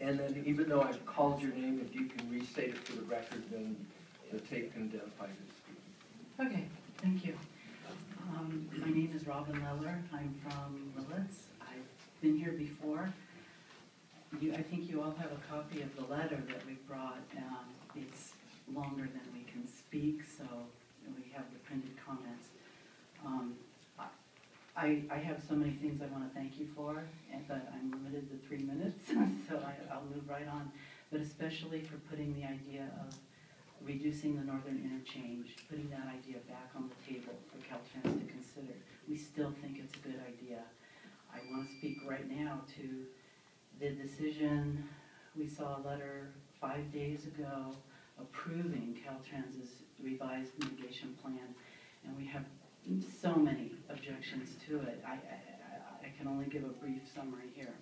And then even though I've called your name, if you can restate it for the record, then the tape can identify who's speaking. Okay, thank you. My name is Robin Leler. I'm from Willits. I've been here before. I think you all have a copy of the letter that we brought. It's longer than we can speak, so we have the printed comments. I have so many things I want to thank you for, but I'm limited to 3 minutes, so I'll move right on. But especially for putting the idea of reducing the northern interchange, putting that idea back on the table for Caltrans to consider. We still think it's a good idea. I want to speak right now to the decision. We saw a letter 5 days ago approving Caltrans's revised mitigation plan, and we have so many objections to it. I can only give a brief summary here.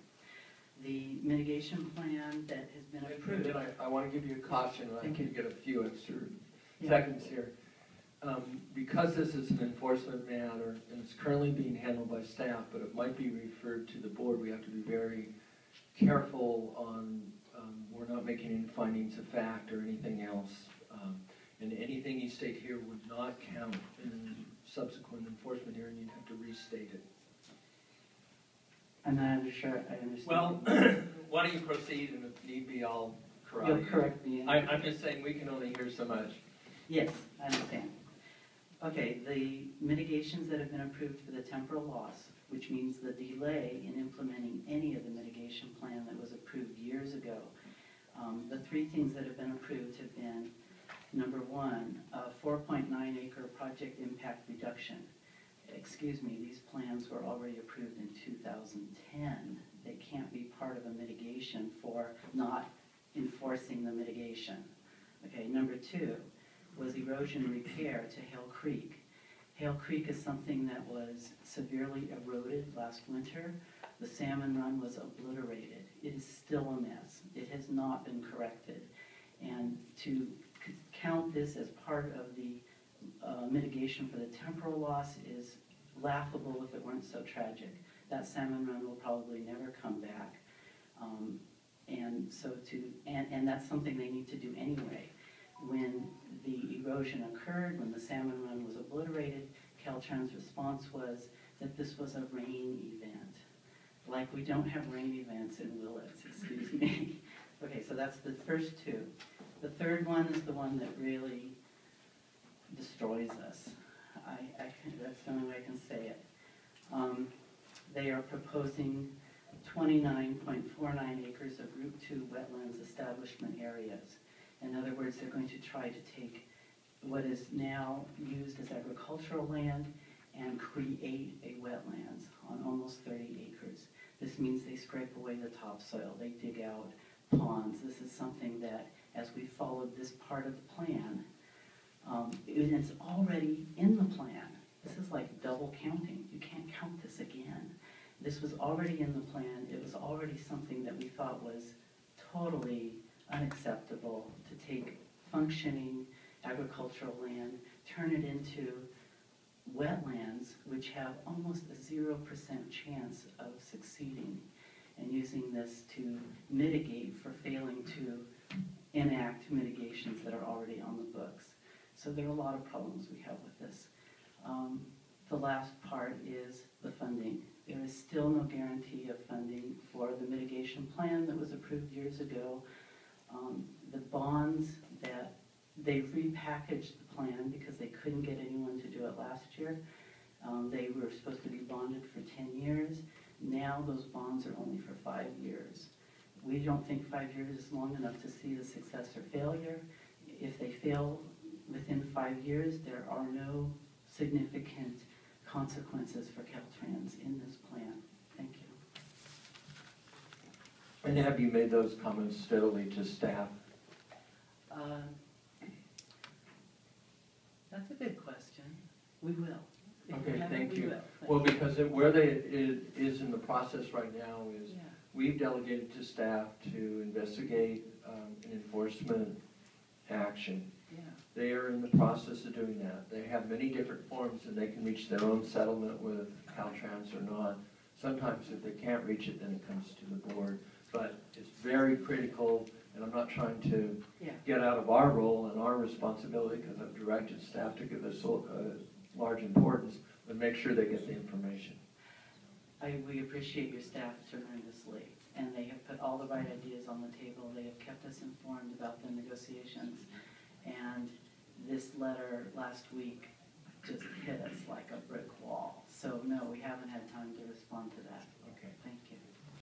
The mitigation plan that has been approved. I want to give you a caution, and I can get a few extra seconds here. Because this is an enforcement matter, and it's currently being handled by staff, but it might be referred to the board, we have to be very careful on, we're not making any findings of fact or anything else. And anything you state here would not count in subsequent enforcement hearing. You'd have to restate it. I'm not sure I understand. Well, why don't you proceed, and if need be, I'll correct you. You'll correct me. I'm just saying we can only hear so much. Yes, I understand. Okay, the mitigations that have been approved for the temporal loss, which means the delay in implementing any of the mitigation plan that was approved years ago. The 3 things that have been approved have been, number 1, a 4.9 acre project impact reduction. Excuse me, these plans were already approved in 2010. They can't be part of a mitigation for not enforcing the mitigation. Okay, number 2 was erosion repair to Hale Creek. Hale Creek is something that was severely eroded last winter. The salmon run was obliterated. It is still a mess. It has not been corrected. And to count this as part of the mitigation for the temporal loss is laughable if it weren't so tragic. That salmon run will probably never come back. And that's something they need to do anyway. When the erosion occurred, when the salmon run was obliterated, Caltrans' response was that this was a rain event. Like we don't have rain events in Willits, excuse me. Okay, so that's the first 2. The third one is the one that really destroys us. That's the only way I can say it. They are proposing 29.49 acres of Route 2 wetlands establishment areas. In other words, they're going to try to take what is now used as agricultural land and create a wetlands on almost 30 acres. This means they scrape away the topsoil, they dig out ponds. This is something that, as we followed this part of the plan, it's already in the plan. This is like double counting. You can't count this again. This was already in the plan. It was already something that we thought was totally unacceptable to take functioning agricultural land, turn it into wetlands, which have almost a 0% chance of succeeding, and using this to mitigate for failing to enact mitigations that are already on the books. So there are a lot of problems we have with this. The last part is the funding. There is still no guarantee of funding for the mitigation plan that was approved years ago. The bonds that they repackaged the plan because they couldn't get anyone to do it last year. They were supposed to be bonded for 10 years. Now those bonds are only for 5 years. We don't think 5 years is long enough to see the success or failure. If they fail within 5 years, there are no significant consequences for Caltrans in this plan. Thank you. And have you made those comments steadily to staff? That's a good question. We will. Okay, thank you. Well, because where it is in the process right now is we've delegated to staff to investigate an enforcement action. Yeah. They are in the process of doing that. They have many different forms, and they can reach their own settlement with Caltrans or not. Sometimes if they can't reach it, then it comes to the board. but it's very critical, and I'm not trying to Yeah. get out of our role and our responsibility, because I've directed staff to give this large importance, but make sure they get the information. We appreciate your staff tremendously, and they have put all the right ideas on the table. They have kept us informed about the negotiations, and this letter last week just hit us like a brick wall. So no, we haven't had time to respond to that. Okay. Thank you.